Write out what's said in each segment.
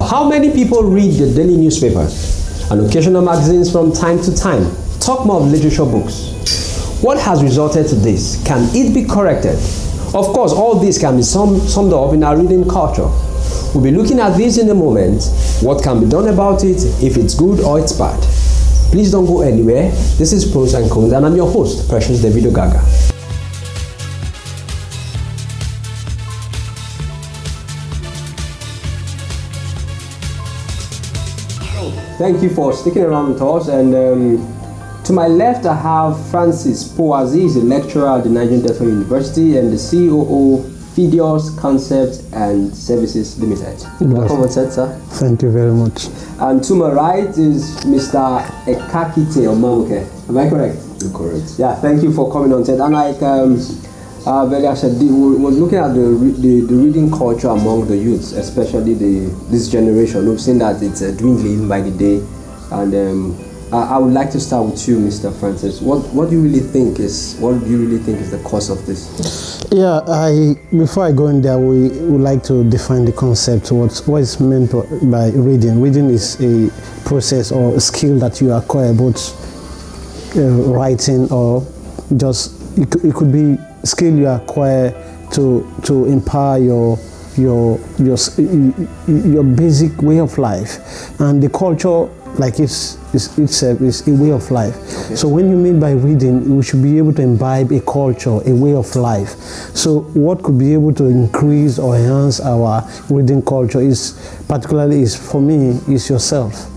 how many people read the daily newspapers and occasional magazines from time to time? Talk more of literature books. What has resulted to this? Can it be corrected? Of course, all this can be summed up in our reading culture. We'll be looking at this in a moment. What can be done about it, if it's good or it's bad. Please don't go anywhere. This is Pros and Cons, and I'm your host, Precious Davido Gaga. Thank you for sticking around with us. And to my left, I have Francis Poazi. He's a lecturer at the Nigerian Delta University and the COO, Fidios Concepts and Services Limited. Welcome on set, sir. Thank you very much. And to my right is Mr. Ekakite Omamuke. Am I correct? You're correct. Yeah, thank you for coming on set. And like Velia said, we were looking at the reading culture among the youths, especially this generation. We've seen that it's dwindling by the day. And I would like to start with you, Mr. Francis. What do you really think is the cause of this? Yeah, before I go in there, we would like to define the concept. What is meant by reading? Reading is a process or a skill that you acquire, both writing or just it could be skill you acquire to empower your basic way of life, and the culture, like itself, is a way of life. Okay. So when you mean by reading, we should be able to imbibe a culture, a way of life. So what could be able to increase or enhance our reading culture is for me yourself,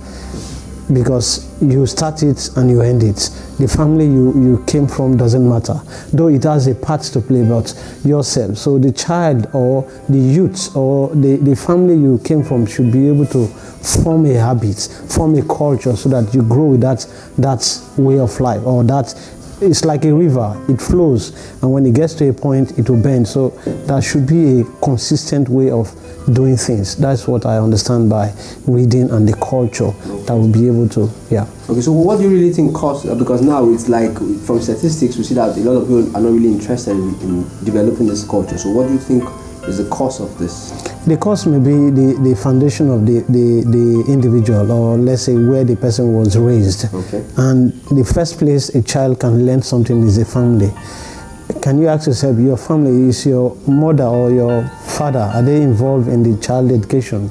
because you start it and you end it. The family you came from doesn't matter, though it has a part to play, but yourself. So the child or the youth or the family you came from should be able to form a habit, form a culture, so that you grow with that way of life, or that it's like a river, it flows, and when it gets to a point, it will bend. So that should be a consistent way of doing things. That's what I understand by reading and the culture that will be able to, yeah. Okay, so what do you really think cause? Because now it's like, from statistics, we see that a lot of people are not really interested in developing this culture. So what do you think is the cause of this? The cause may be the foundation of the individual, or let's say where the person was raised. Okay. And the first place a child can learn something is a family. Can you ask yourself, your family, is your mother or your father, are they involved in the child education?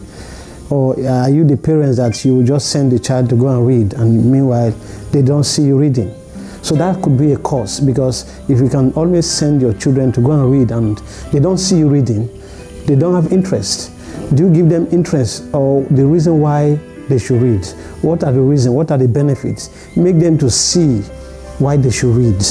Or are you the parents that you just send the child to go and read, and meanwhile they don't see you reading? So that could be a cause, because if you can always send your children to go and read and they don't see you reading, they don't have interest. Do you give them interest or the reason why they should read? What are the reasons? What are the benefits? Make them to see why they should read.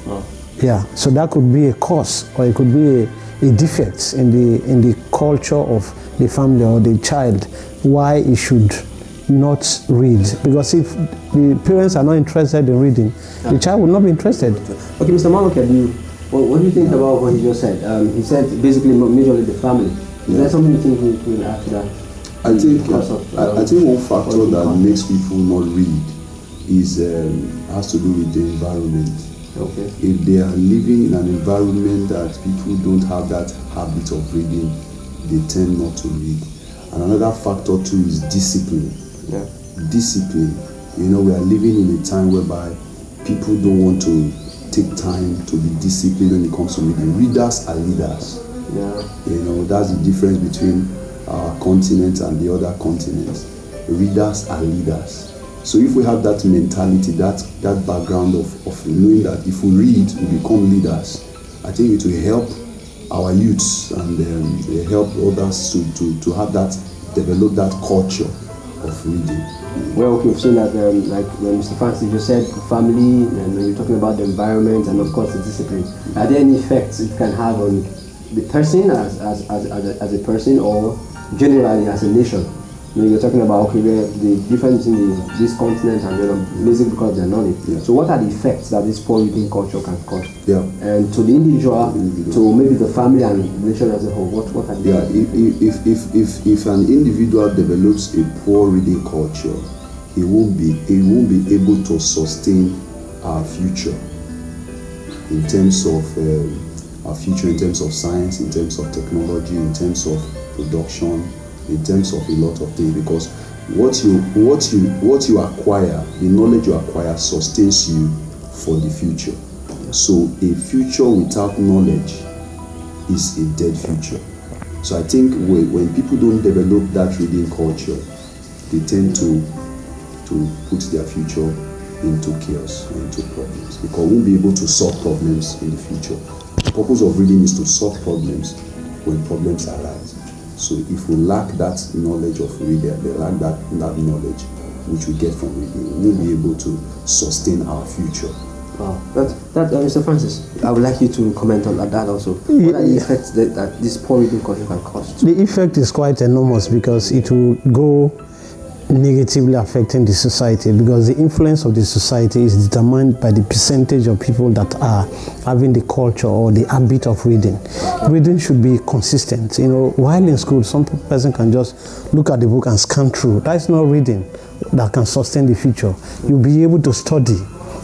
Oh. Yeah, so that could be a cause, or it could be a defect in the culture of the family or the child, why it should not read. Because if the parents are not interested in reading, the child will not be interested. Okay, Mr. Maluke, what do you think about what he just said? He said basically majorly the family. Is there something you think we will add to that? I think one factor that makes people not read is has to do with the environment. Okay. If they are living in an environment that people don't have that habit of reading, they tend not to read. And another factor too is discipline. Yeah. Discipline. You know, we are living in a time whereby people don't want to take time to be disciplined when it comes to reading. Readers are leaders. Yeah. You know, that's the difference between our continent and the other continents. Readers are leaders. So if we have that mentality, that background of knowing that if we read, we become leaders, I think it will help our youths and help others to have that, develop that culture of reading. Well, we've seen that, like when Mr. Francis just said, family, and when you're talking about the environment and of course the discipline. Are there any effects it can have on the person as a person, or generally as a nation? You know, you're talking about, okay, the difference in this continent and basically because of their knowledge. Yeah. So what are the effects that this poor reading culture can cause? Yeah. And to the individual, to maybe the family and the nation as a whole, what are the effects? If an individual develops a poor reading culture, he won't be able to sustain our future in terms of our future, in terms of science, in terms of technology, in terms of production, in terms of a lot of things, because what you acquire, the knowledge you acquire sustains you for the future. So a future without knowledge is a dead future. So I think when people don't develop that reading culture, they tend to put their future into chaos or into problems, because we won't be able to solve problems in the future. The purpose of reading is to solve problems when problems arise. So if we lack that knowledge of reading, they lack that knowledge which we get from reading, we won't be able to sustain our future. Wow, Mr. Francis, I would like you to comment on that also. What are the effects that this poor reading culture can cause? The effect is quite enormous, because it will go negatively affecting the society, because the influence of the society is determined by the percentage of people that are having the culture or the habit of reading. Reading should be consistent. You know, while in school, some person can just look at the book and scan through. That's not reading that can sustain the future. You'll be able to study.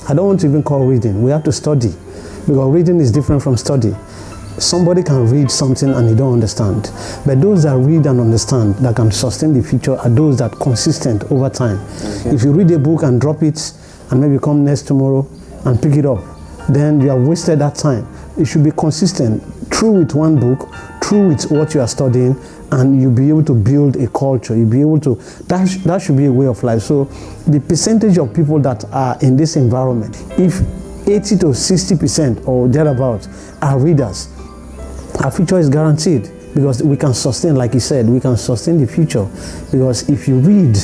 I don't want to even call reading. We have to study, because reading is different from study. Somebody can read something and you don't understand, but those that read and understand, that can sustain the future, are those that are consistent over time. Okay. If you read a book and drop it and maybe come next tomorrow and pick it up, then you have wasted that time. It should be consistent, true with one book, true with what you are studying, and you'll be able to build a culture. You'll be able to, that should be a way of life. So the percentage of people that are in this environment, if 80 to 60% or thereabouts are readers, our future is guaranteed, because we can sustain, like he said, we can sustain the future. Because if you read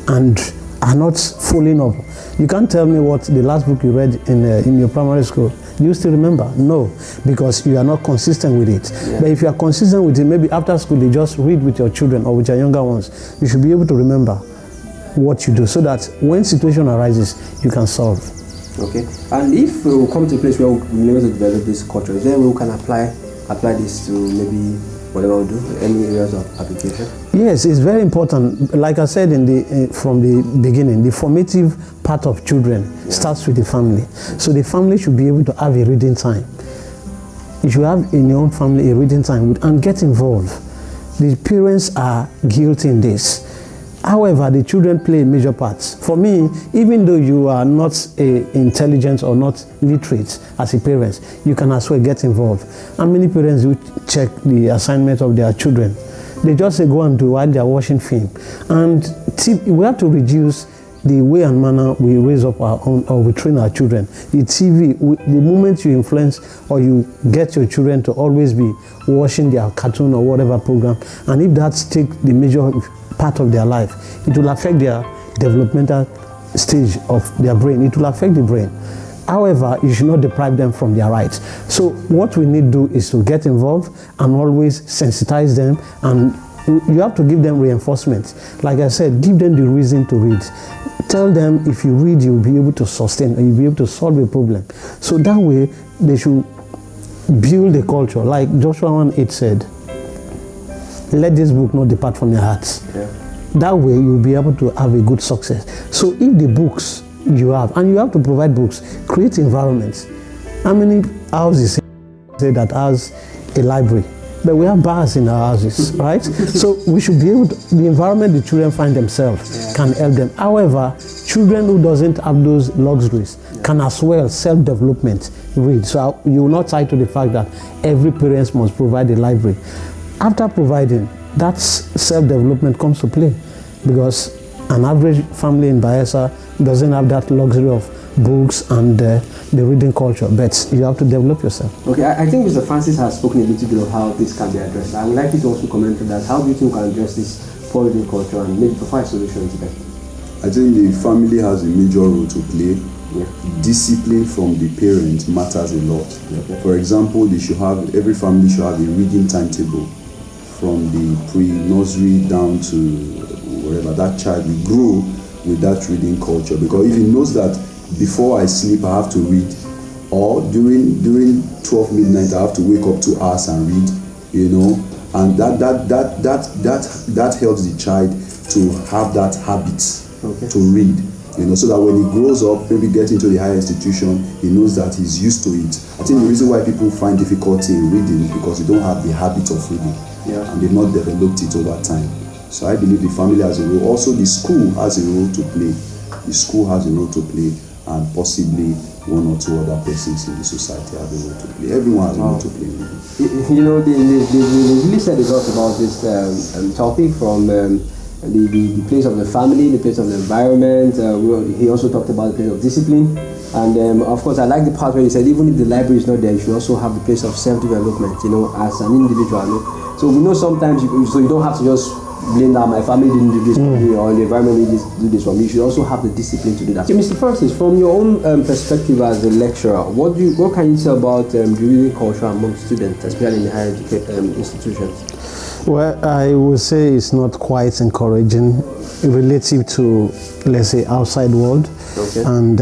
and are not following up, you can't tell me what the last book you read in your primary school. Do you still remember? No, because you are not consistent with it. Yeah. But if you are consistent with it, maybe after school you just read with your children or with your younger ones, you should be able to remember what you do, so that when situation arises, you can solve. Okay, and if we will come to a place where we're able to develop this culture, is there a way we can apply this to maybe whatever we do, any areas of application? Yes, it's very important. Like I said from the beginning, the formative part of children starts with the family. So the family should be able to have a reading time. You should have in your own family a reading time and get involved. The parents are guilty in this. However, the children play a major part. For me, even though you are not intelligent or not literate as a parent, you can as well get involved. And many parents will check the assignment of their children. They just say go and do while they are watching film. And we have to reduce the way and manner we raise up our own, or we train our children. The TV, the moment you influence or you get your children to always be watching their cartoon or whatever program, and if that's take the major part of their life, it will affect their developmental stage of their brain. It will affect the brain. However, you should not deprive them from their rights. So what we need to do is to get involved and always sensitize them, and you have to give them reinforcement. Like I said, give them the reason to read. Tell them if you read, you'll be able to sustain and you'll be able to solve a problem. So that way, they should build a culture. Like Joshua 1:8 said, let this book not depart from your hearts. Yeah. That way, you'll be able to have a good success. So if the books you have, and you have to provide books, create environments. How many houses say that has a library? But we have bars in our houses, right? So we should be able to, the environment the children find themselves can help them. However, children who doesn't have those luxuries can as well self-development read. So you will not tie to the fact that every parent must provide a library. After providing, that self-development comes to play, because an average family in Bayelsa doesn't have that luxury of books and the reading culture, but you have to develop yourself. Okay, I think Mr. Francis has spoken a little bit of how this can be addressed. I would like you to also comment on that. How do you think we can address this poor reading culture and maybe provide solutions to that? I think the family has a major role to play. Yeah. Discipline from the parents matters a lot. Okay. For example, every family should have a reading timetable from the pre-nursery down to wherever that child will grow with that reading culture. Because if he knows that before I sleep I have to read, or during 12 midnight I have to wake up 2 hours and read, and that helps the child to have that habit to read, so that when he grows up, maybe get into the higher institution, he knows that he's used to it. I think the reason why people find difficulty in reading is because they don't have the habit of reading, and they've not developed it over time. So I believe the family has a role. Also, the school has a role to play. The school has a role to play, and possibly one or two other persons in the society have a role to play. Everyone has a role to play. You know, they really said a lot about this topic, from the place of the family, the place of the environment. He also talked about the place of discipline. And of course, I like the part where he said even if the library is not there, you should also have the place of self-development, you know, as an individual. You know? So we know sometimes, so you don't have to just blame that my family didn't do this for me, or the environment didn't do this for me. You should also have the discipline to do that. So, Mr. Francis, from your own perspective as a lecturer, what can you say about the reading culture among students, especially in the higher education institutions? Well, I would say it's not quite encouraging relative to, let's say, outside world. Okay. And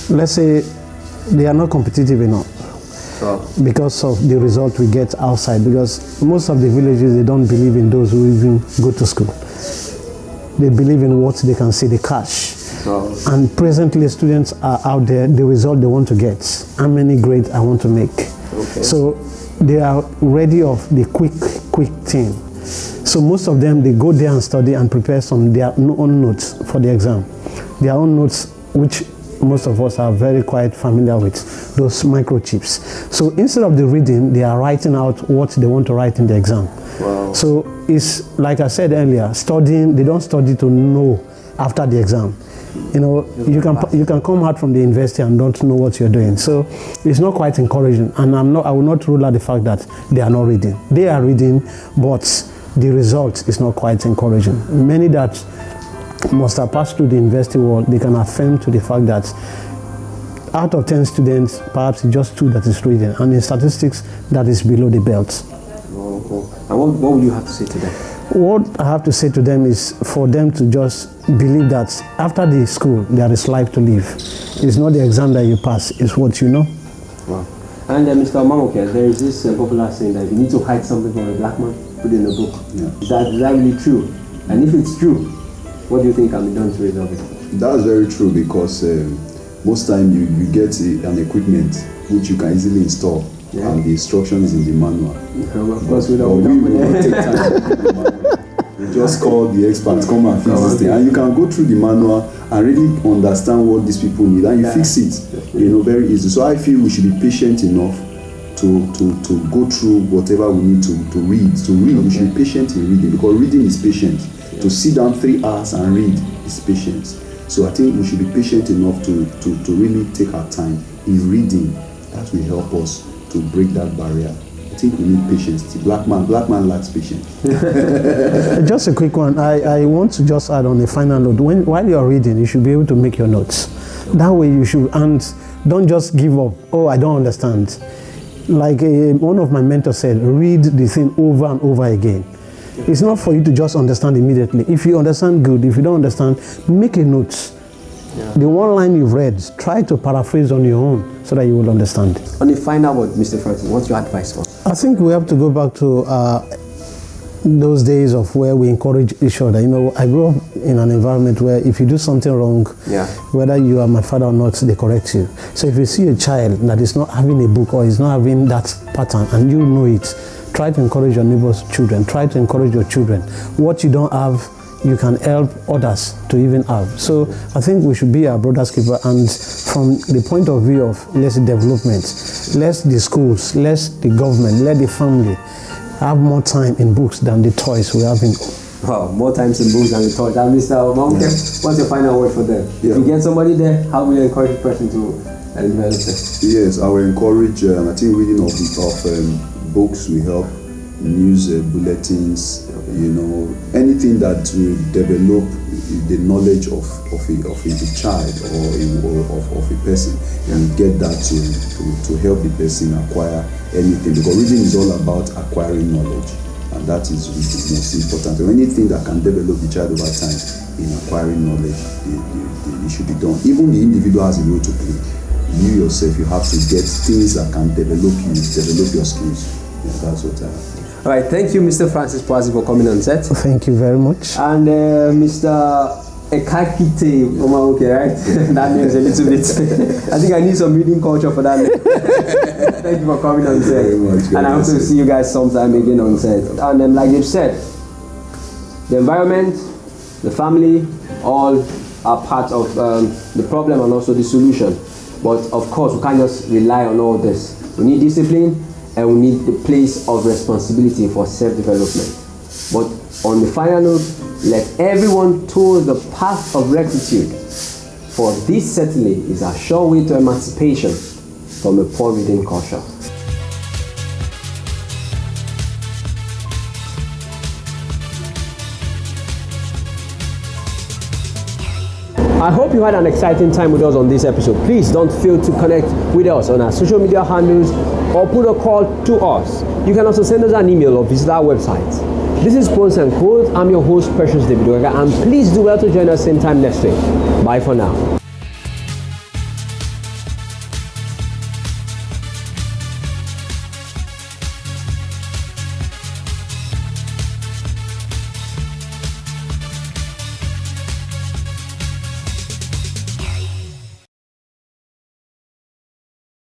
let's say they are not competitive enough because of the result we get outside. Because most of the villages, they don't believe in those who even go to school. They believe in what they can see, the cash. And presently, students are out there, the result they want to get, how many grades I want to make. Okay. So they are ready of the quick thing. So most of them, they go there and study and prepare some their own notes for the exam. Their own notes, which most of us are very quite familiar with, those microchips. So instead of the reading, they are writing out what they want to write in the exam. Wow. So it's like I said earlier, studying, they don't study to know after the exam. You know, you can come out from the university and don't know what you're doing. So it's not quite encouraging. And I will not rule out the fact that they are not reading. They are reading, but the result is not quite encouraging. Many that must have passed through the university world, they can affirm to the fact that out of 10 students, perhaps it's just 2 that is reading, and in statistics, that is below the belt. And what would you have to say to them? What I have to say to them is for them to just believe that after the school, there is life to live. It's not the exam that you pass, it's what you know. Wow. And Mr. Mamoke, there is this popular saying that if you need to hide something from a black man, put it in a book. Yeah. Is that really true? And if it's true, what do you think can be done to resolve it? That's very true, because most time you get an equipment which you can easily install, and the instruction is in the manual. Of course, we don't take time. You just call the experts, come and fix this thing, and you can go through the manual and really understand what these people need, and you fix it, you know, very easy. So I feel we should be patient enough to go through whatever we need to read. To read, we should be patient in reading, because reading is patient. To sit down 3 hours and read is patience. So I think we should be patient enough to really take our time in reading. That will help us to break that barrier. I think we need patience. The black man lacks patience. Just a quick one. I want to just add on a final note. While you are reading, you should be able to make your notes. That way you should, and don't just give up. Oh, I don't understand. Like one of my mentors said, read the thing over and over again. It's not for you to just understand immediately. If you understand, good. If you don't understand, make a note. Yeah. The one line you've read, try to paraphrase on your own so that you will understand. On the final word, Mr. Francis, what's your advice for? I think we have to go back to those days of where we encourage each other. You know, I grew up in an environment where if you do something wrong, whether you are my father or not, they correct you. So if you see a child that is not having a book or is not having that pattern and you know it, try to encourage your neighbor's children. Try to encourage your children. What you don't have, you can help others to even have. So I think we should be our brother's keeper. And from the point of view of let's development, let the schools, let the government, let the family have more time in books than the toys we have in. Wow, more times in books than the toys. And Mr. Mamoke, what's your final word for them? If you get somebody there, how will you encourage the person to develop it? Yes, I will encourage. I think reading of books will help, news bulletins, you know, anything that will develop the knowledge of a child or of a person, and get that to help the person acquire anything, because reading is all about acquiring knowledge, and that is the most important. So anything that can develop the child over time in acquiring knowledge, it should be done. Even the individual has a role to play. You yourself, you have to get things that can develop your skills. Yeah, that's what I have. All right, thank you, Mr. Francis Pwazi, for coming on set. Thank you very much. And Mr. Ekakite Mamoke, right? That means a little bit. I think I need some reading culture for that. Thank you for coming on set. Very much. And I hope to see you guys sometime again on set. And like they've said, The environment, the family, all are part of the problem and also the solution. But of course, we can't just rely on all this. We need discipline and we need the place of responsibility for self-development. But on the final note, let everyone toil the path of rectitude, for this certainly is a sure way to emancipation from a poor reading culture. I hope you had an exciting time with us on this episode. Please don't fail to connect with us on our social media handles or put a call to us. You can also send us an email or visit our website. This is Pons and Quotes. I'm your host, Precious David Oga, and please do well to join us same time next week. Bye for now.